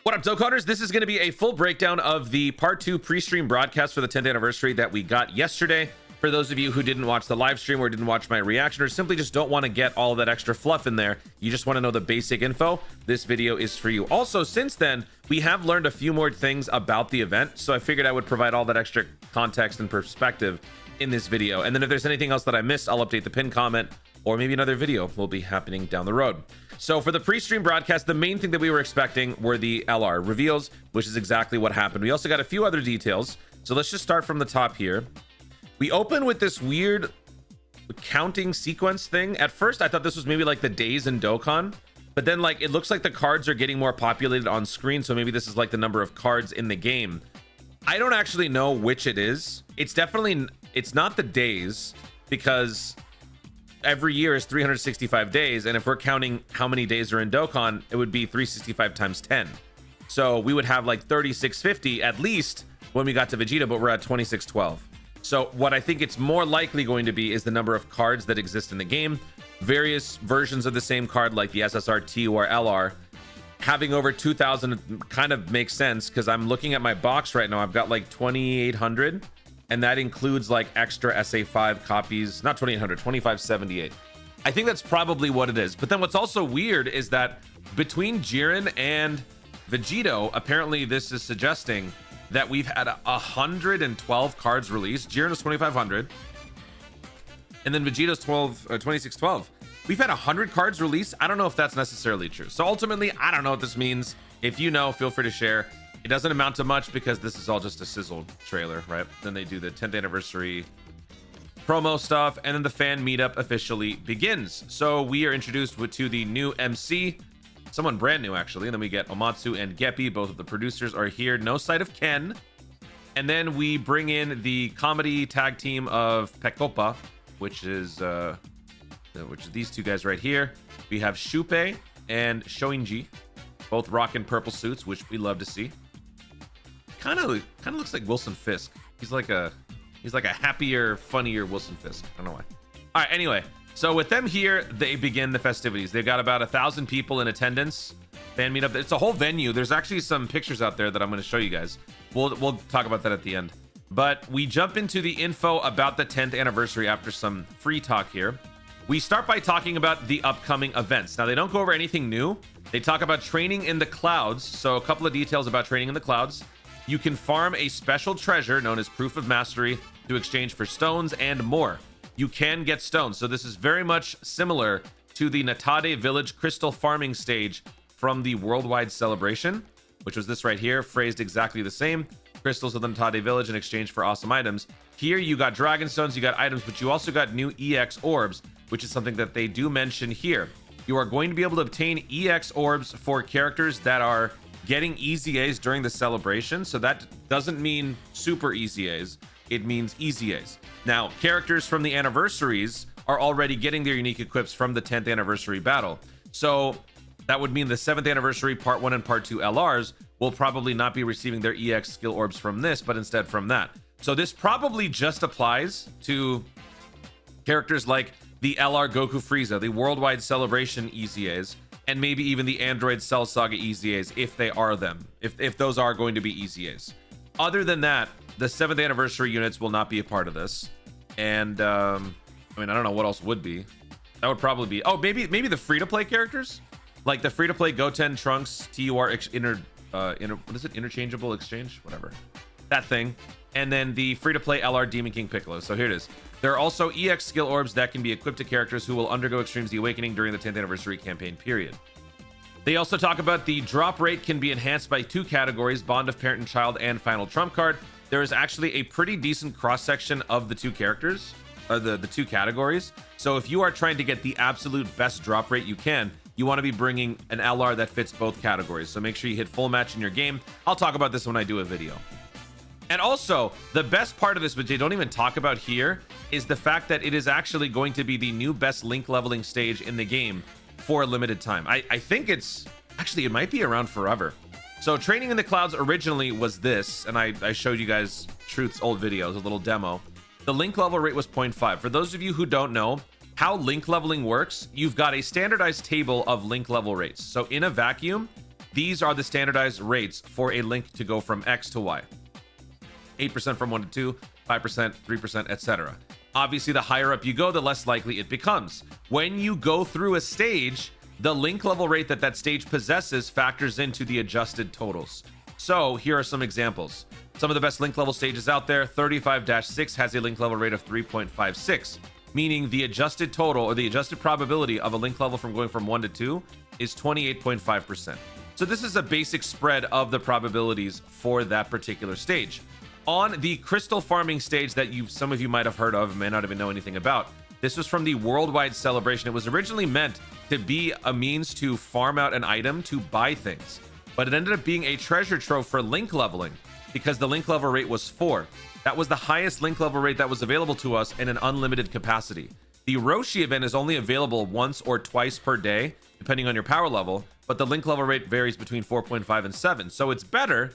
What up, Dokkaners? This is going to be a full breakdown of the part 2 pre-stream broadcast for the 10th anniversary that we got yesterday. For those of you who didn't watch the live stream or didn't watch my reaction or simply just don't want to get all that extra fluff in there, you just want to know the basic info, this video is for you. Also, since then, we have learned a few more things about the event, so I figured I would provide all that extra context and perspective in this video. And then if there's anything else that I missed, I'll update the pinned comment, or maybe another video will be happening down the road. So for the pre-stream broadcast, the main thing that we were expecting were the LR reveals, which is exactly what happened. We also got a few other details. So let's just start from the top here. We open with this weird counting sequence thing. At first, I thought this was maybe like the days in Dokkan, but then like it looks like the cards are getting more populated on screen. So maybe this is like the number of cards in the game. I don't actually know which it is. It's not the days, because every year is 365 days, and if we're counting how many days are in Dokkan, it would be 365 times 10. So we would have like 3650 at least when we got to Vegeta, but we're at 2612. So what I think it's more likely going to be is the number of cards that exist in the game. Various versions of the same card, like the SSRT or LR, having over 2,000 kind of makes sense, because I'm looking at my box right now. I've got like 2,800. And that includes like extra SA5 copies, not 2,800, 2,578. I think that's probably what it is. But then what's also weird is that between Jiren and Vegito, apparently this is suggesting that we've had 112 cards released. Jiren was 2,500. And then Vegito's 2612. We've had 100 cards released. I don't know if that's necessarily true. So ultimately, I don't know what this means. If you know, feel free to share. It doesn't amount to much because this is all just a sizzle trailer, right? Then they do the 10th anniversary promo stuff, and then the fan meetup officially begins. So we are introduced to the new MC, someone brand new actually, and then we get Omatsu and Geppy. Both of the producers are here. No sight of Ken. And then we bring in the comedy tag team of Pekopa, which is these two guys right here. We have Shupei and Shoinji, both rocking purple suits, which we love to see. Kind of looks like Wilson Fisk. He's like a happier, funnier Wilson Fisk. I don't know why. All right, anyway, so with them here, they begin the festivities. They've got about 1,000 people in attendance. Fan meetup. It's a whole venue. There's actually some pictures out there that I'm going to show you guys. We'll talk about that at the end. But we jump into the info about the 10th anniversary after some free talk here. We start by talking about the upcoming events. Now, they don't go over anything new. They talk about training in the clouds. So a couple of details about training in the clouds. You can farm a special treasure known as Proof of Mastery to exchange for stones and more. You can get stones. So this is very much similar to the Natade Village crystal farming stage from the Worldwide Celebration, which was this right here, phrased exactly the same. Crystals of the Natade Village in exchange for awesome items. Here you got dragon stones, you got items, but you also got new EX orbs, which is something that they do mention here. You are going to be able to obtain EX orbs for characters that are getting easy A's during the celebration. So that doesn't mean super easy A's, it means easy A's. Now, characters from the anniversaries are already getting their unique equips from the 10th anniversary battle. So that would mean the 7th anniversary part 1 and part 2 LRs will probably not be receiving their EX skill orbs from this, but instead from that. So this probably just applies to characters like the LR Goku Frieza, the Worldwide Celebration easy A's, and maybe even the Android Cell Saga easy A's, if they are them, if those are going to be easy A's. Other than that, the 7th anniversary units will not be a part of this. And I mean, I don't know what else would be. That would probably be, oh, maybe the free-to-play characters, like the free-to-play Goten, Trunks, TUR what is it, interchangeable exchange, whatever, that thing. And then the free-to-play LR Demon King Piccolo. So here it is. There are also EX skill orbs that can be equipped to characters who will undergo Extremes the Awakening during the 10th anniversary campaign period. They also talk about the drop rate can be enhanced by 2 categories, Bond of Parent and Child and Final Trump Card. There is actually a pretty decent cross-section of the 2 characters, the 2 categories. So if you are trying to get the absolute best drop rate you can, you want to be bringing an LR that fits both categories. So make sure you hit full match in your game. I'll talk about this when I do a video. And also, the best part of this, which they don't even talk about here, is the fact that it is actually going to be the new best link leveling stage in the game for a limited time. I think it's actually, it might be around forever. So training in the clouds originally was this, and I showed you guys Truth's old videos, a little demo. The link level rate was 0.5. For those of you who don't know how link leveling works, you've got a standardized table of link level rates. So in a vacuum, These are the standardized rates for a link to go from X to Y. 8% from 1 to 2, 5%, 3%, etc. Obviously, the higher up you go, the less likely it becomes. When you go through a stage, the link level rate that that stage possesses factors into the adjusted totals. So here are some examples. Some of the best link level stages out there. 35-6 has a link level rate of 3.56, meaning the adjusted total or the adjusted probability of a link level from going from 1 to 2 is 28.5%. So this is a basic spread of the probabilities for that particular stage. On the crystal farming stage that some of you might have heard of, may not even know anything about, this was from the worldwide celebration. It was originally meant to be a means to farm out an item to buy things, but it ended up being a treasure trove for link leveling because the link level rate was 4. That was the highest link level rate that was available to us in an unlimited capacity. The Roshi event is only available once or twice per day, depending on your power level, but the link level rate varies between 4.5 and 7. So it's better,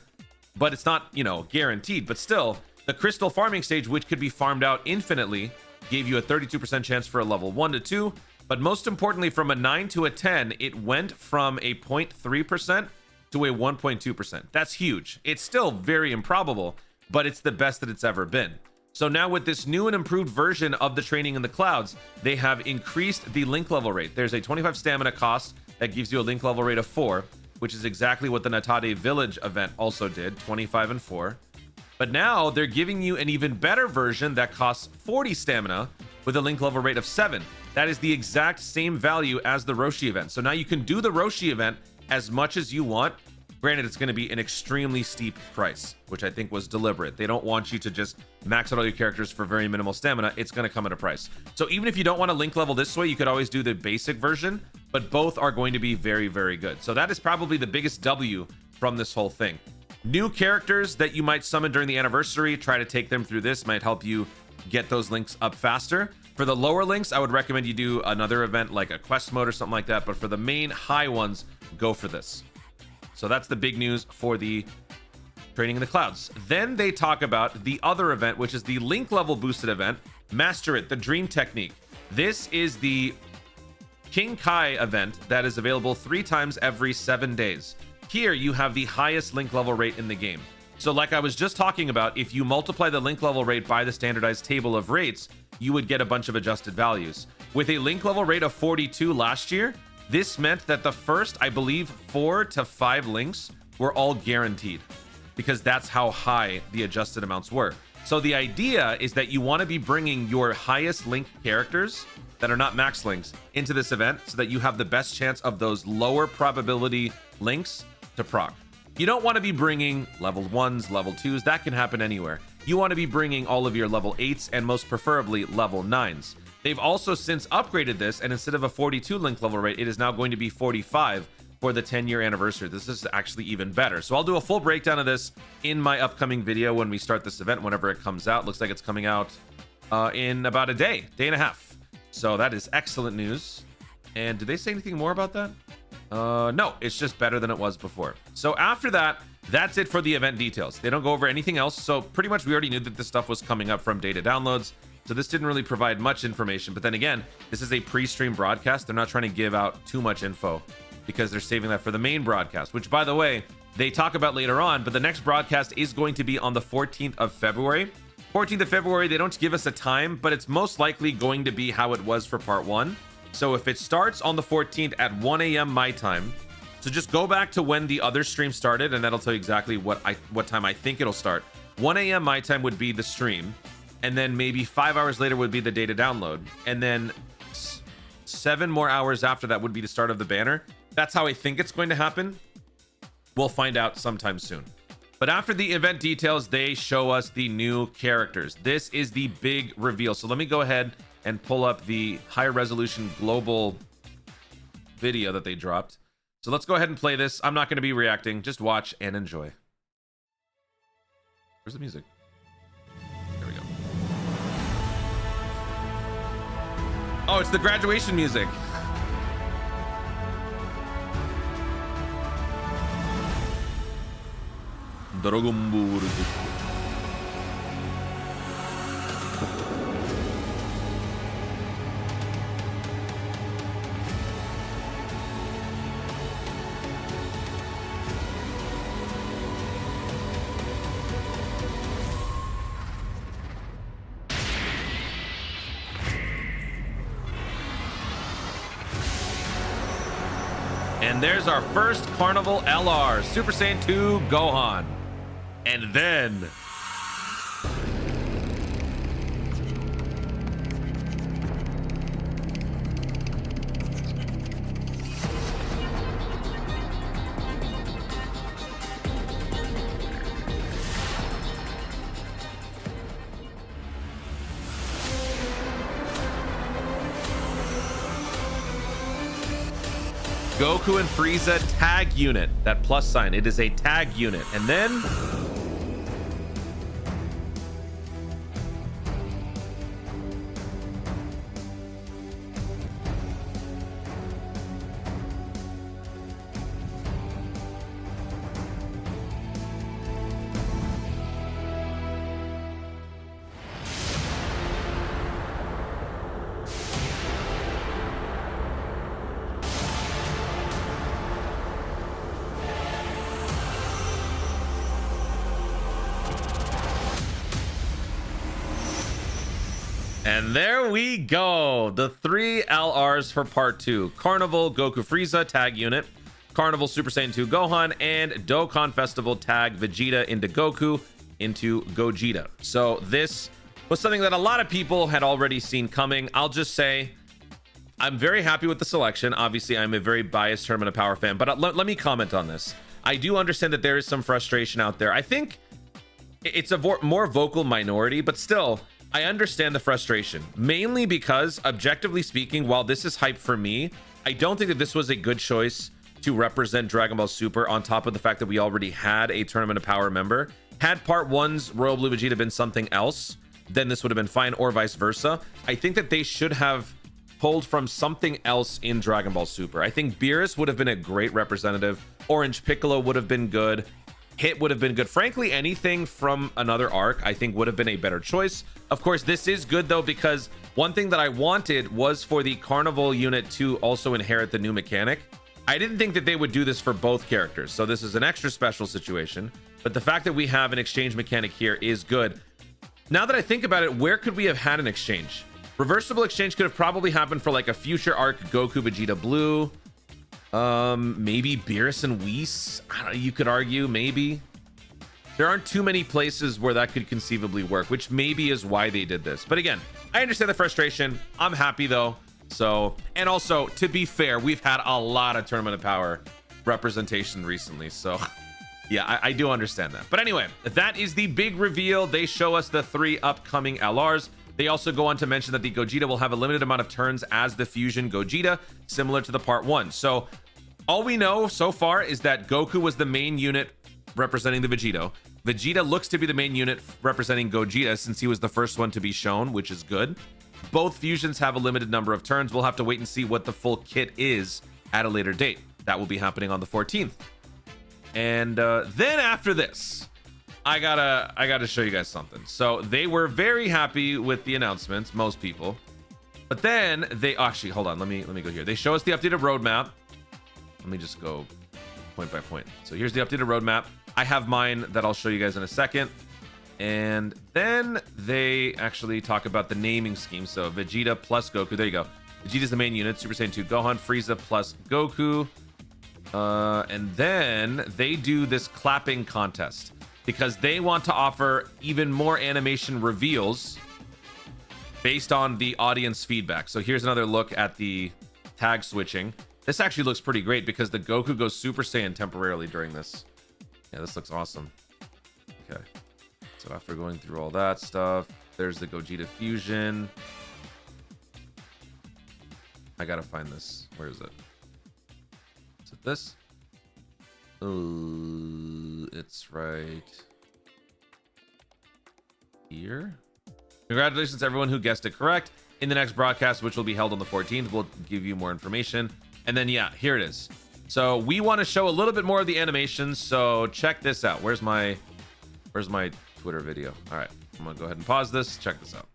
but it's not, guaranteed. But still, the crystal farming stage, which could be farmed out infinitely, gave you a 32% chance for a level 1 to 2. But most importantly, from a 9 to a 10, it went from a 0.3% to a 1.2%. That's huge. It's still very improbable, but it's the best that it's ever been. So now with this new and improved version of the training in the clouds, they have increased the link level rate. There's a 25 stamina cost that gives you a link level rate of 4, which is exactly what the Natade Village event also did, 25 and 4. But now they're giving you an even better version that costs 40 stamina with a link level rate of 7. That is the exact same value as the Roshi event. So now you can do the Roshi event as much as you want. Granted, it's going to be an extremely steep price, which I think was deliberate. They don't want you to just max out all your characters for very minimal stamina. It's going to come at a price. So even if you don't want to link level this way, you could always do the basic version, but both are going to be very, very good. So that is probably the biggest W from this whole thing. New characters that you might summon during the anniversary, try to take them through this, might help you get those links up faster. For the lower links, I would recommend you do another event like a quest mode or something like that. But for the main high ones, go for this. So that's the big news for the training in the clouds. Then they talk about the other event, which is the link level boosted event, Master It, the Dream Technique. This is the King Kai event that is available 3 times every 7 days. Here you have the highest link level rate in the game. So like I was just talking about, if you multiply the link level rate by the standardized table of rates, you would get a bunch of adjusted values. With a link level rate of 42 last year, this meant that the first, I believe, 4 to 5 links were all guaranteed because that's how high the adjusted amounts were. So the idea is that you want to be bringing your highest link characters that are not max links into this event so that you have the best chance of those lower probability links to proc. You don't want to be bringing level 1s, level 2s. That can happen anywhere. You want to be bringing all of your level 8s and most preferably level 9s. They've also since upgraded this, and instead of a 42 link level rate, it is now going to be 45 for the 10-year anniversary. This is actually even better. So I'll do a full breakdown of this in my upcoming video when we start this event, whenever it comes out. Looks like it's coming out in about a day and a half. So that is excellent news. And did they say anything more about that? No, it's just better than it was before. So after that, that's it for the event details. They don't go over anything else. So pretty much we already knew that this stuff was coming up from data downloads. So this didn't really provide much information. But then again, this is a pre-stream broadcast. They're not trying to give out too much info because they're saving that for the main broadcast, which, by the way, they talk about later on. But the next broadcast is going to be on the 14th of February. 14th of February, they don't give us a time, but it's most likely going to be how it was for part 1. So if it starts on the 14th at 1 a.m. my time, so just go back to when the other stream started, and that'll tell you exactly what time I think it'll start. 1 a.m. my time would be the stream, and then maybe 5 hours later would be the data download, and then 7 more hours after that would be the start of the banner. That's how I think it's going to happen. We'll find out sometime soon. But after the event details, they show us the new characters. This is the big reveal. So let me go ahead and pull up the high resolution global video that they dropped. So let's go ahead and play this. I'm not going to be reacting. Just watch and enjoy. Where's the music? There we go. Oh, it's the graduation music. Dragon Ball Z. And there's our first Carnival LR, Super Saiyan 2 Gohan. And then... Goku and Frieza tag unit, that plus sign, it is a tag unit. And then there we go. The 3 LRs for part 2. Carnival Goku Frieza tag unit, Carnival Super Saiyan 2 Gohan, and Dokkan Festival tag Vegeta into Goku into Gogeta. So this was something that a lot of people had already seen coming. I'll just say I'm very happy with the selection. Obviously, I'm a very biased Tournament of Power fan, but let me comment on this. I do understand that there is some frustration out there. I think it's a more vocal minority, but still, I understand the frustration, mainly because, objectively speaking, while this is hype for me, I don't think that this was a good choice to represent Dragon Ball Super, on top of the fact that we already had a Tournament of Power member. Had Part 1's Royal Blue Vegeta been something else, then this would have been fine, or vice versa. I think that they should have pulled from something else in Dragon Ball Super. I think Beerus would have been a great representative. Orange Piccolo would have been good. Hit would have been good. Frankly, anything from another arc I think would have been a better choice. Of course, this is good though, because one thing that I wanted was for the Carnival unit to also inherit the new mechanic. I didn't think that they would do this for both characters, so this is an extra special situation, but the fact that we have an exchange mechanic here is good. Now that I think about it, where could we have had an exchange? Reversible exchange could have probably happened for like a future arc Goku Vegeta Blue. Maybe Beerus and Whis. I don't know, you could argue, maybe. There aren't too many places where that could conceivably work, which maybe is why they did this. But again, I understand the frustration. I'm happy though. So, and also, to be fair, we've had a lot of Tournament of Power representation recently. So, yeah, I do understand that. But anyway, that is the big reveal. They show us the 3 upcoming LRs. They also go on to mention that the Gogeta will have a limited amount of turns as the Fusion Gogeta, similar to the Part 1. So all we know so far is that Goku was the main unit representing the Vegito. Vegeta looks to be the main unit representing Gogeta, since he was the first one to be shown, which is good. Both fusions have a limited number of turns. We'll have to wait and see what the full kit is at a later date. That will be happening on the 14th. And then after this, I gotta show you guys something. So they were very happy with the announcements, most people, but then they actually, hold on, let me go here. They show us the updated roadmap. Let me just go point by point. So here's the updated roadmap. I have mine that I'll show you guys in a second. And then they actually talk about the naming scheme. So Vegeta plus Goku, there you go. Vegeta's the main unit, Super Saiyan 2 Gohan, Frieza plus Goku. And then they do this clapping contest, because they want to offer even more animation reveals based on the audience feedback. So here's another look at the tag switching. This actually looks pretty great, because the Goku goes Super Saiyan temporarily during this. Yeah, this looks awesome. Okay. So after going through all that stuff, there's the Gogeta Fusion. I gotta find this. Where is it? Is it this? It's right here. Congratulations to everyone who guessed it correct. In the next broadcast, which will be held on the 14th, we'll give you more information. And then, yeah, here it is. So we want to show a little bit more of the animations. So check this out. Where's my Twitter video? All right, I'm gonna go ahead and pause this. Check this out.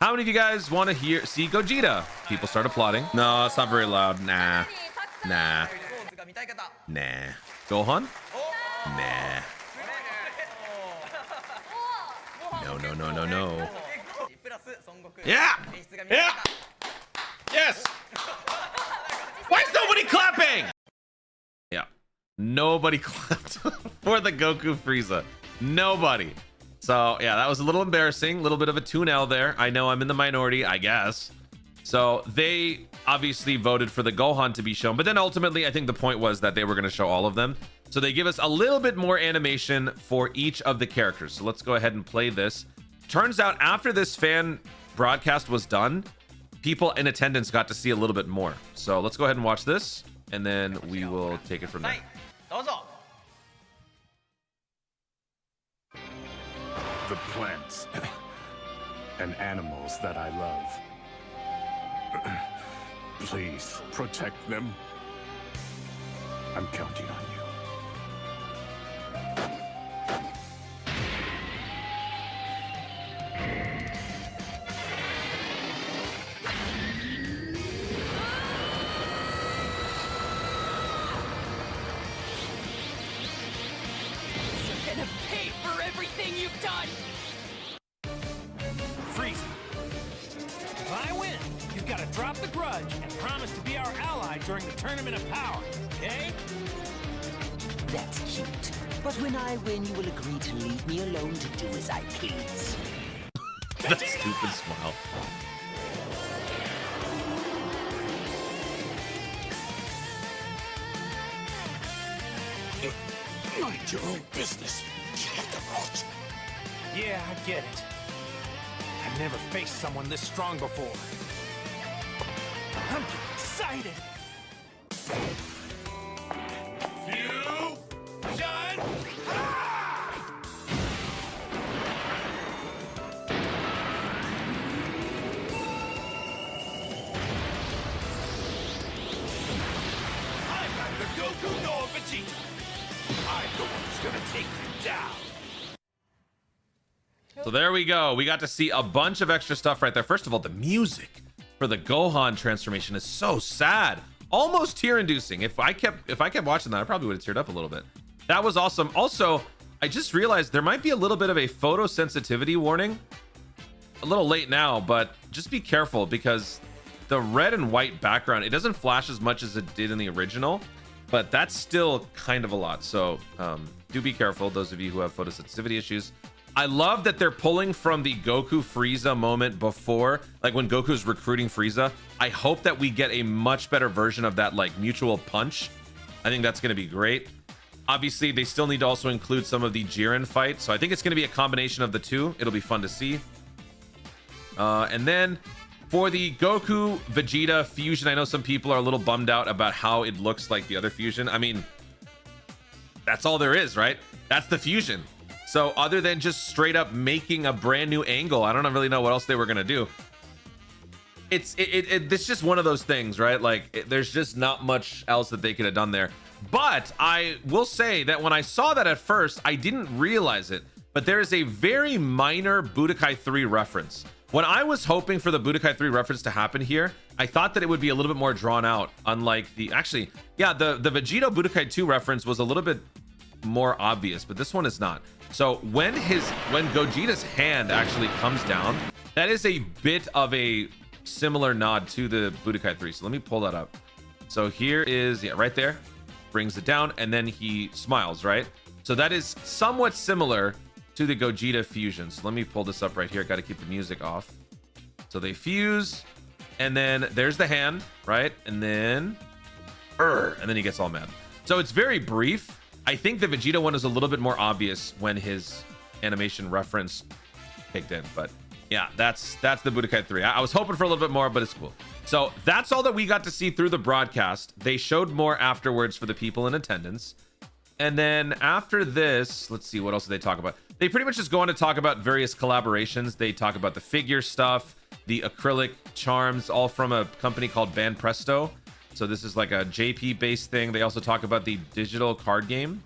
How many of you guys want to see Gogeta? People start applauding. No, it's not very loud. Nah. Gohan? Nah. No. Yeah. Yes. Why is nobody clapping? Yeah, nobody clapped for the Goku Frieza. Nobody. So yeah, that was a little embarrassing. A little bit of a 2-0 there. I know I'm in the minority, I guess. So they obviously voted for the Gohan to be shown, but then ultimately I think the point was that they were going to show all of them. So they give us a little bit more animation for each of the characters. So let's go ahead and play this. Turns out after this fan broadcast was done, people in attendance got to see a little bit more. So let's go ahead and watch this, and then we will take it from there. The plants and animals that I love. Please protect them. I'm counting on you. You're gonna pay for everything you've done! Frieza, if I win, you've got to drop the grudge and promise to be our ally during the Tournament of Power, okay? That's cute. But when I win, you will agree to leave me alone to do as I please. That stupid smile. Mind your own business, Kakarot. Yeah, I get it. I've never faced someone this strong before. I'm getting excited. Fusion! I'm not the Goku nor Vegeta. I'm the one who's gonna take you down. So there we go. We got to see a bunch of extra stuff right there. First of all, the music for the Gohan transformation is so sad, almost tear-inducing. If I kept watching that, I probably would have teared up a little bit. That was awesome. Also, I just realized there might be a little bit of a photosensitivity warning. A little late now, but just be careful because the red and white background, it doesn't flash as much as it did in the original, but that's still kind of a lot. So do be careful, those of you who have photosensitivity issues. I love that they're pulling from the Goku Frieza moment before, like when Goku's recruiting Frieza. I hope that we get a much better version of that, like mutual punch. I think that's going to be great. Obviously, they still need to also include some of the Jiren fight. So I think it's going to be a combination of the two. It'll be fun to see. And then for the Goku Vegeta fusion, I know some people are a little bummed out about how it looks like the other fusion. I mean, that's all there is, right? That's the fusion. So other than just straight up making a brand new angle, I don't really know what else they were gonna do. It's just one of those things, right? Like there's just not much else that they could have done there. But I will say that when I saw that at first, I didn't realize it, but there is a very minor Budokai 3 reference. When I was hoping for the Budokai 3 reference to happen here, I thought that it would be a little bit more drawn out, unlike the, actually, yeah, the Vegeta Budokai 2 reference was a little bit more obvious, but this one is not. So when Gogeta's hand actually comes down, that is a bit of a similar nod to the Budokai 3. So let me pull that up. So here is, yeah, right there, brings it down, and then he smiles, right? So that is somewhat similar to the Gogeta fusion. So let me pull this up right here. Got to keep the music off. So they fuse, and then there's the hand, right? And then he gets all mad. So it's very brief. I think the Vegeta one is a little bit more obvious when his animation reference kicked in, but yeah, that's the Budokai 3. I was hoping for a little bit more, but it's cool. So that's all that we got to see through the broadcast. They showed more afterwards for the people in attendance. And then after this, let's see, what else did they talk about? They pretty much just go on to talk about various collaborations. They talk about the figure stuff, the acrylic charms, all from a company called Banpresto. So this is like a JP based thing. They also talk about the digital card game,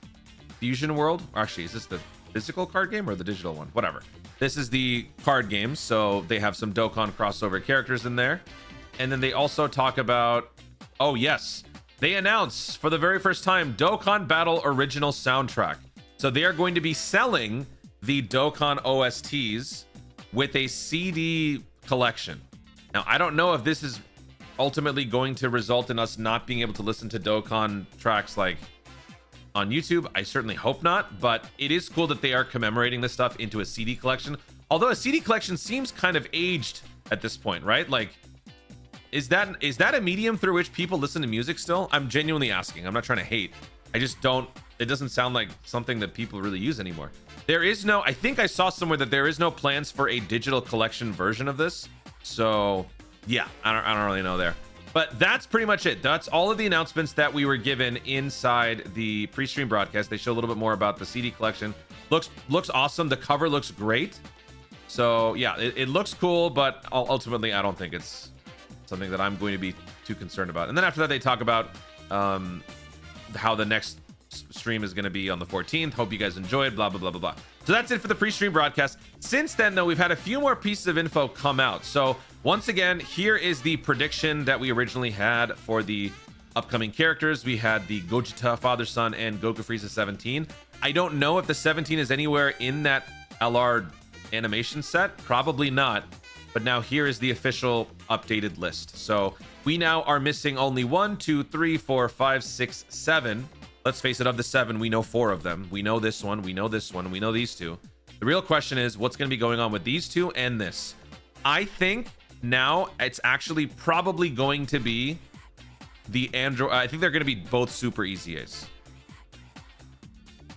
Fusion World. Or actually, is this the physical card game or the digital one? Whatever. This is the card game. So they have some Dokkan crossover characters in there. And then they also talk about, oh yes, they announce for the very first time Dokkan Battle Original Soundtrack. So they are going to be selling the Dokkan OSTs with a CD collection. Now, I don't know if this is ultimately going to result in us not being able to listen to Dokkan tracks like on YouTube. I certainly hope not, but it is cool that they are commemorating this stuff into a CD collection. Although a CD collection seems kind of aged at this point, right? Like, is that a medium through which people listen to music still? I'm genuinely asking. I'm not trying to hate. I just don't, it doesn't sound like something that people really use anymore. There is no, I think I saw somewhere that there is no plans for a digital collection version of this. So yeah, I don't really know there. But that's pretty much it. That's all of the announcements that we were given inside the pre-stream broadcast. They show a little bit more about the CD collection. Looks awesome. The cover looks great. So yeah, it looks cool, but ultimately I don't think it's something that I'm going to be too concerned about. And then after that, they talk about how the next stream is going to be on the 14th. Hope you guys enjoyed, blah, blah, blah, blah, blah. So that's it for the pre-stream broadcast. Since then, though, we've had a few more pieces of info come out. So once again, here is the prediction that we originally had for the upcoming characters. We had the Gogeta Father Son and GOKU FRIEZA 17. I don't know if the 17 is anywhere in that LR animation set. Probably not. But now here is the official updated list. So we now are missing only 1, 2, 3, 4, 5, 6, 7. Let's face it, of the 7, we know 4 of them. We know this one, we know this one, we know these 2. The real question is what's going to be going on with these 2 and this. I think now it's actually probably going to be the Android. I think they're going to be both Super EZAs.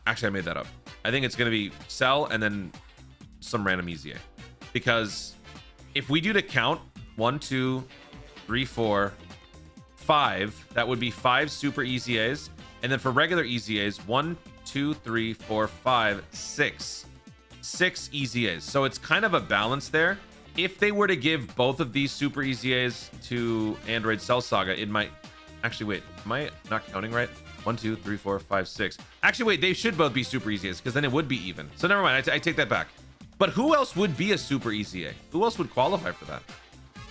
Actually, I made that up. I think it's going to be Cell and then some random EZA. Because if we do the count, 1, 2, 3, 4, 5, that would be 5 Super EZAs. And then for regular EZAs, 1, 2, 3, 4, 5, 6. 6 EZAs. So it's kind of a balance there. If they were to give both of these Super EZAs to Android Cell Saga, it might... Actually, wait. Am I not counting right? 1, 2, 3, 4, 5, 6. Actually, wait. They should both be Super EZAs because then it would be even. So never mind. I take that back. But who else would be a Super EZA? Who else would qualify for that?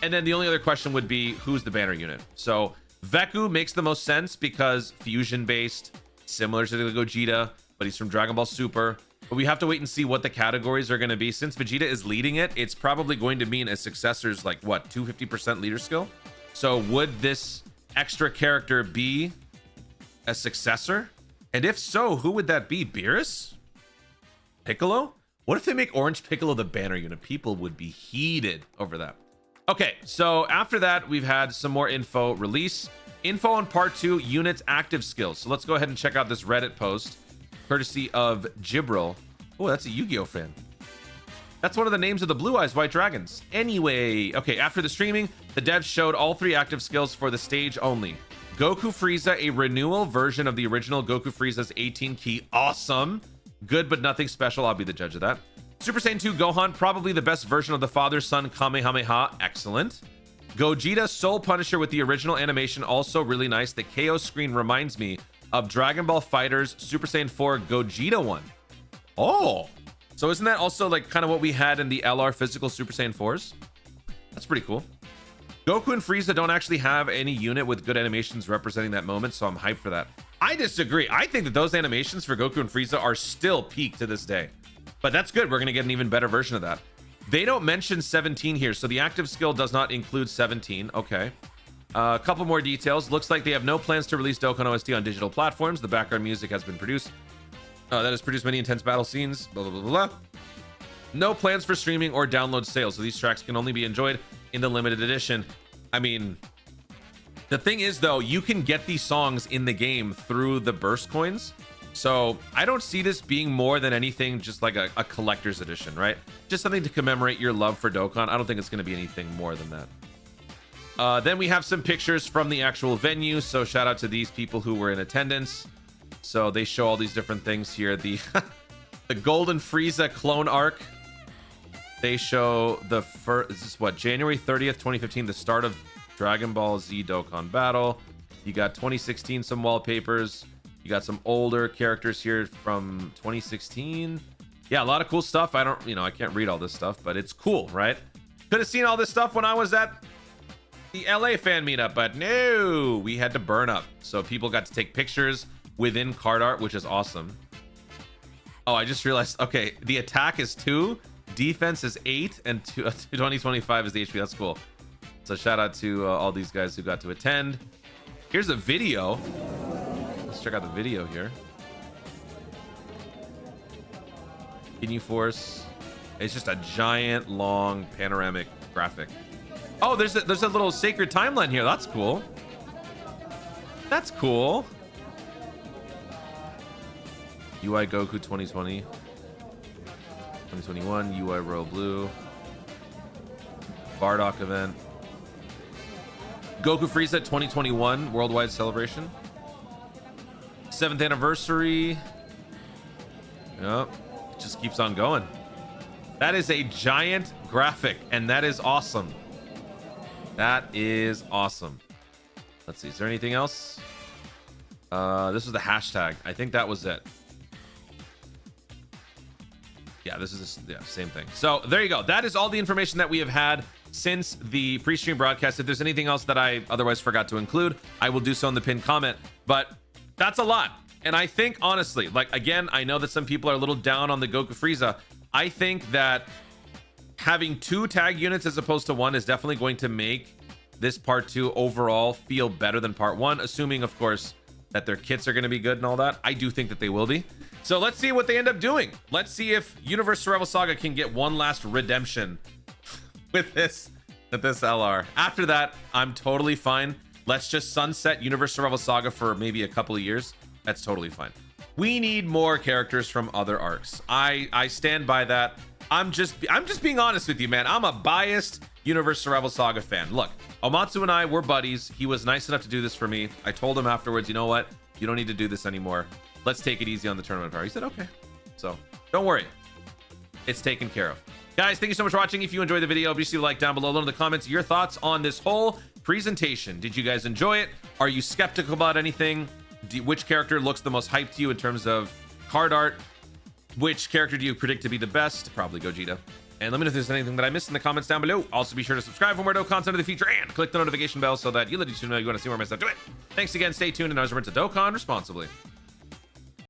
And then the only other question would be, who's the banner unit? So Veku makes the most sense because fusion-based, similar to the Gogeta, but he's from Dragon Ball Super. But we have to wait and see what the categories are going to be. Since Vegeta is leading it, it's probably going to mean a successor's like, what, 250% leader skill? So would this extra character be a successor? And if so, who would that be? Beerus? Piccolo? What if they make Orange Piccolo the banner unit? People would be heated over that. Okay, so after that, we've had some more info release. Info on part 2, units active skills. So let's go ahead and check out this Reddit post, courtesy of Jibril. Oh, that's a Yu-Gi-Oh fan. That's one of the names of the Blue Eyes White Dragons. Anyway, okay, after the streaming, the devs showed all 3 active skills for the stage only. GOKU FRIEZA, a renewal version of the original GOKU FRIEZA's 18 key. Awesome. Good, but nothing special. I'll be the judge of that. Super Saiyan 2 Gohan, probably the best version of the father-son Kamehameha. Excellent. Gogeta Soul Punisher with the original animation, also really nice. The KO screen reminds me of Dragon Ball FighterZ Super Saiyan 4 Gogeta one. Oh, so isn't that also like kind of what we had in the LR physical Super Saiyan 4s? That's pretty cool. Goku and Frieza don't actually have any unit with good animations representing that moment, so I'm hyped for that. I disagree. I think that those animations for Goku and Frieza are still peak to this day. But that's good. We're going to get an even better version of that. They don't mention 17 here, so the active skill does not include 17. Okay. A couple more details. Looks like they have no plans to release Dokkan OST on digital platforms. The background music has been produced. That has produced many intense battle scenes. Blah, blah, blah, blah. No plans for streaming or download sales, so these tracks can only be enjoyed in the limited edition. I mean, the thing is, though, you can get these songs in the game through the burst coins. So I don't see this being more than anything just like a collector's edition, right? Just something to commemorate your love for Dokkan. I don't think it's going to be anything more than that. Then we have some pictures from the actual venue. So shout out to these people who were in attendance. So they show all these different things here. The the Golden Frieza clone arc. They show the first, this is what, January 30th, 2015, the start of Dragon Ball Z Dokkan Battle. You got 2016, some wallpapers. You got some older characters here from 2016. Yeah, a lot of cool stuff. I can't read all this stuff, but it's cool, right? Could have seen all this stuff when I was at the LA fan meetup, but no, we had to burn up. So people got to take pictures within card art, which is awesome. Oh, I just realized, okay, the attack is 2, defense is 8, and 2025 is the HP. That's cool. So shout out to all these guys who got to attend. Here's a video. Let's check out the video here. Ginyu Force. It's just a giant, long, panoramic graphic. Oh, there's a little sacred timeline here. That's cool. That's cool. UI Goku 2020. 2021. UI Royal Blue. Bardock event. GOKU FRIEZA 2021 worldwide celebration. 7th anniversary. Yep. It just keeps on going. That is a giant graphic, and that is awesome. That is awesome. Let's see. Is there anything else? This was the hashtag. I think that was it. Yeah, this is same thing. So there you go. That is all the information that we have had since the pre-stream broadcast. If there's anything else that I otherwise forgot to include, I will do so in the pinned comment. But that's a lot. And I think, honestly, like, again, I know that some people are a little down on the GOKU FRIEZA. I think that having 2 tag units as opposed to 1 is definitely going to make this part 2 overall feel better than part 1, assuming, of course, that their kits are going to be good and all that. I do think that they will be. So let's see what they end up doing. Let's see if Universe Survival Saga can get one last redemption with this LR. After that, I'm totally fine. Let's just sunset Universe Survival Saga for maybe a couple of years. That's totally fine. We need more characters from other arcs. I stand by that. I'm just being honest with you, man. I'm a biased Universe Survival Saga fan. Look, Omatsu and I were buddies. He was nice enough to do this for me. I told him afterwards, you know what? You don't need to do this anymore. Let's take it easy on the tournament power. He said, okay. So don't worry. It's taken care of. Guys, thank you so much for watching. If you enjoyed the video, please leave a like down below. Let in the comments your thoughts on this whole presentation. Did you guys enjoy it? Are you skeptical about anything? Which character looks the most hyped to you in terms of card art? Which character do you predict to be the best? Probably Gogeta. And let me know if there's anything that I missed in the comments down below. Also, be sure to subscribe for more dope content of the future and click the notification bell so that you'll let you know you want to see more of my stuff. Do it. Thanks again. Stay tuned, and I was to Dokkan responsibly.